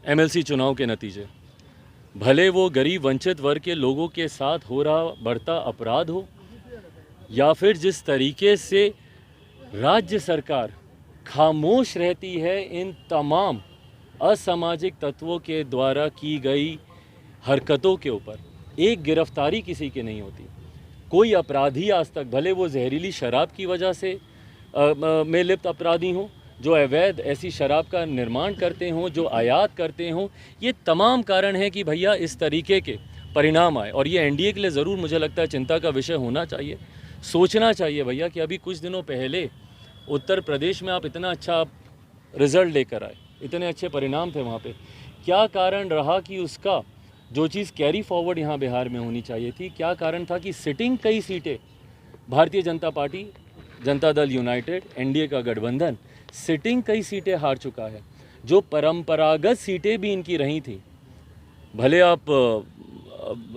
MLC चुनाव के नतीजे, भले वो गरीब वंचित वर्ग के लोगों के साथ हो रहा बढ़ता अपराध हो, या फिर जिस तरीके से राज्य सरकार खामोश रहती है इन तमाम असामाजिक तत्वों के द्वारा की गई हरकतों के ऊपर, एक गिरफ्तारी किसी की नहीं होती। कोई अपराधी आज तक, भले वो जहरीली शराब की वजह से में लिप्त अपराधी हों, जो अवैध ऐसी शराब का निर्माण करते हों, जो आयात करते हों, ये तमाम कारण हैं कि भैया इस तरीके के परिणाम आए। और ये एनडीए के लिए ज़रूर मुझे लगता है चिंता का विषय होना चाहिए। सोचना चाहिए भैया कि अभी कुछ दिनों पहले उत्तर प्रदेश में आप इतना अच्छा रिज़ल्ट लेकर आए, इतने अच्छे परिणाम थे वहाँ पे, क्या कारण रहा कि उसका जो चीज़ कैरी फॉरवर्ड यहाँ बिहार में होनी चाहिए थी, क्या कारण था कि सिटिंग कई सीटें Bharatiya Janata party, Janata Dal United, NDA का गठबंधन सिटिंग कई सीटें हार चुका है। जो परंपरागत सीटें भी इनकी रही थी, भले आप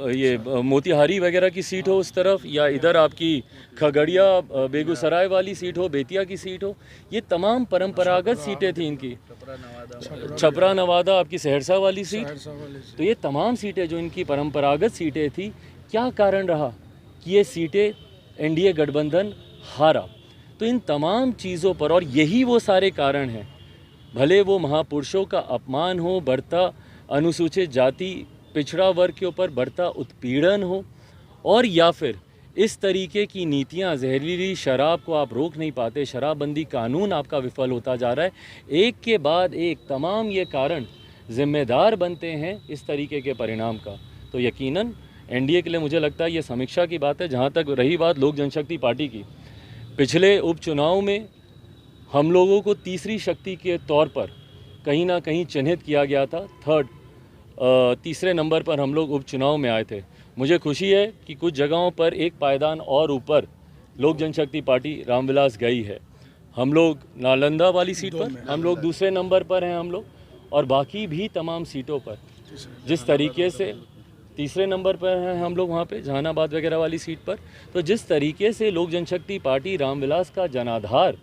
ये मोतिहारी वगैरह की सीट हो उस तरफ, या इधर आपकी खगड़िया बेगूसराय वाली सीट हो, बेतिया की सीट हो, ये तमाम परंपरागत सीटें थी इनकी, छपरा नवादा आपकी सहरसा वाली सीट, तो ये तमाम सीटें जो इनकी परंपरागत सीटें थी, क्या कारण रहा कि ये सीटें एनडीए गठबंधन हारा। तो इन तमाम चीज़ों पर, और यही वो सारे कारण हैं, भले वो महापुरुषों का अपमान हो, बढ़ता अनुसूचित जाति पिछड़ा वर्ग के ऊपर बढ़ता उत्पीड़न हो, और या फिर इस तरीके की नीतियां, जहरीली शराब को आप रोक नहीं पाते, शराबबंदी कानून आपका विफल होता जा रहा है, एक के बाद एक तमाम ये कारण जिम्मेदार बनते हैं इस तरीके के परिणाम का। तो यकीनन एनडीए के लिए मुझे लगता है ये समीक्षा की बात है। जहाँ तक रही बात लोक जनशक्ति पार्टी की, पिछले उपचुनाव में हम लोगों को तीसरी शक्ति के तौर पर कहीं ना कहीं चिन्हित किया गया था। तीसरे नंबर पर हम लोग उपचुनाव में आए थे। मुझे खुशी है कि कुछ जगहों पर एक पायदान और ऊपर लोक जनशक्ति पार्टी रामविलास गई है। हम लोग नालंदा वाली सीट पर हम लोग दूसरे नंबर पर हैं हम लोग, और बाकी भी तमाम सीटों पर जिस तरीके से तीसरे नंबर पर हैं हम लोग वहाँ पे जहानाबाद वगैरह वाली सीट पर। तो जिस तरीके से लोक जनशक्ति पार्टी रामविलास का जनाधार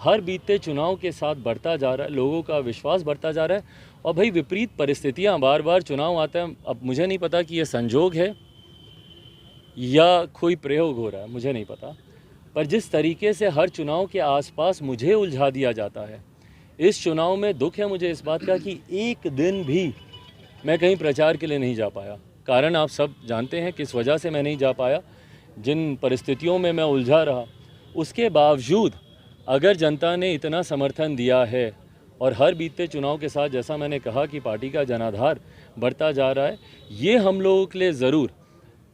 हर बीते चुनाव के साथ बढ़ता जा रहा है, लोगों का विश्वास बढ़ता जा रहा है, और भाई विपरीत परिस्थितियां, बार बार चुनाव आता है। अब मुझे नहीं पता कि ये संजोग है या कोई प्रयोग हो रहा है, मुझे नहीं पता, पर जिस तरीके से हर चुनाव के आसपास मुझे उलझा दिया जाता है, इस चुनाव में दुख है मुझे इस बात का कि एक दिन भी मैं कहीं प्रचार के लिए नहीं जा पाया। कारण आप सब जानते हैं किस वजह से मैं नहीं जा पाया, जिन परिस्थितियों में मैं उलझा रहा। उसके बावजूद अगर जनता ने इतना समर्थन दिया है, और हर बीते चुनाव के साथ जैसा मैंने कहा कि पार्टी का जनाधार बढ़ता जा रहा है, ये हम लोगों के लिए ज़रूर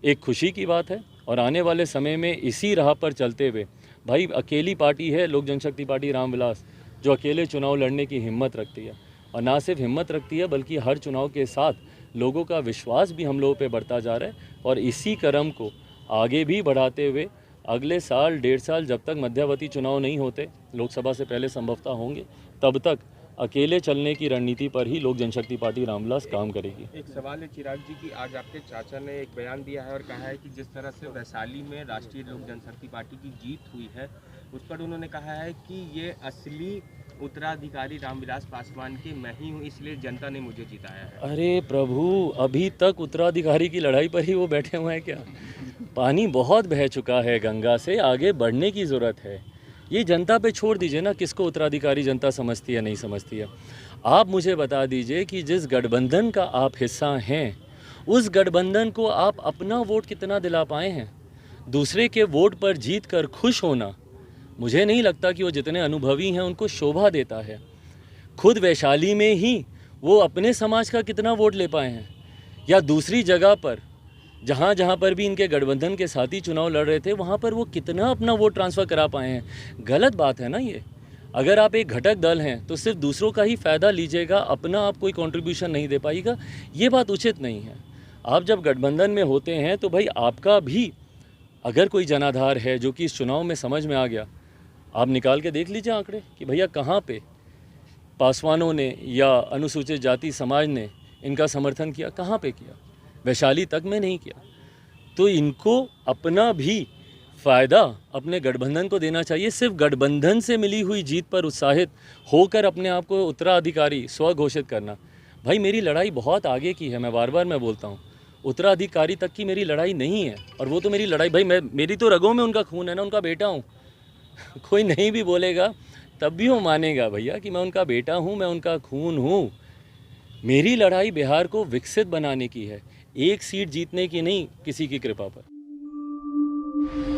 एक खुशी की बात है। और आने वाले समय में इसी राह पर चलते हुए, भाई अकेली पार्टी है लोक जनशक्ति पार्टी रामविलास, जो अकेले चुनाव लड़ने की हिम्मत रखती है, और ना सिर्फ हिम्मत रखती है बल्कि हर चुनाव के साथ लोगों का विश्वास भी हम लोगों पे बढ़ता जा रहा है। और इसी क्रम को आगे भी बढ़ाते हुए अगले साल 1.5 साल, जब तक मध्यावधि चुनाव नहीं होते, लोकसभा से पहले संभवतः होंगे, तब तक अकेले चलने की रणनीति पर ही लोक जनशक्ति पार्टी रामविलास काम करेगी। एक सवाल है चिराग जी की, आज आपके चाचा ने एक बयान दिया है और कहा है कि जिस तरह से वैशाली में राष्ट्रीय लोक जनशक्ति पार्टी की जीत हुई है, उस पर उन्होंने कहा है कि ये असली उत्तराधिकारी रामविलास पासवान के मैं ही हूँ, इसलिए जनता ने मुझे जिताया है। अरे प्रभु, अभी तक उत्तराधिकारी की लड़ाई पर ही वो बैठे हुए हैं क्या? पानी बहुत बह चुका है गंगा से, आगे बढ़ने की ज़रूरत है। ये जनता पे छोड़ दीजिए ना, किसको उत्तराधिकारी जनता समझती है नहीं समझती है। आप मुझे बता दीजिए कि जिस गठबंधन का आप हिस्सा हैं, उस गठबंधन को आप अपना वोट कितना दिला पाए हैं? दूसरे के वोट पर जीत कर खुश होना, मुझे नहीं लगता कि वो जितने अनुभवी हैं उनको शोभा देता है। खुद वैशाली में ही वो अपने समाज का कितना वोट ले पाए हैं, या दूसरी जगह पर जहाँ जहाँ पर भी इनके गठबंधन के साथी चुनाव लड़ रहे थे, वहाँ पर वो कितना अपना वोट ट्रांसफ़र करा पाए हैं। गलत बात है ना ये। अगर आप एक घटक दल हैं तो सिर्फ दूसरों का ही फ़ायदा लीजिएगा, अपना आप कोई कंट्रीब्यूशन नहीं दे पाएगा, ये बात उचित नहीं है। आप जब गठबंधन में होते हैं तो भाई आपका भी अगर कोई जनाधार है, जो कि इस चुनाव में समझ में आ गया, आप निकाल के देख लीजिए आंकड़े कि भैया कहाँ पे पासवानों ने या अनुसूचित जाति समाज ने इनका समर्थन किया, कहाँ पे किया? वैशाली तक में नहीं किया। तो इनको अपना भी फ़ायदा अपने गठबंधन को देना चाहिए। सिर्फ गठबंधन से मिली हुई जीत पर उत्साहित होकर अपने आप को उत्तराधिकारी स्व घोषित करना, भाई मेरी लड़ाई बहुत आगे की है, मैं बार बार मैं बोलता हूँ, उत्तराधिकारी तक की मेरी लड़ाई नहीं है। और वो तो मेरी लड़ाई भाई, मेरी तो रगों में उनका खून है ना, उनका बेटा हूँ। कोई नहीं भी बोलेगा तब भी वो मानेगा भैया कि मैं उनका बेटा हूँ, मैं उनका खून हूँ। मेरी लड़ाई बिहार को विकसित बनाने की है, एक सीट जीतने की नहीं, किसी की कृपा पर।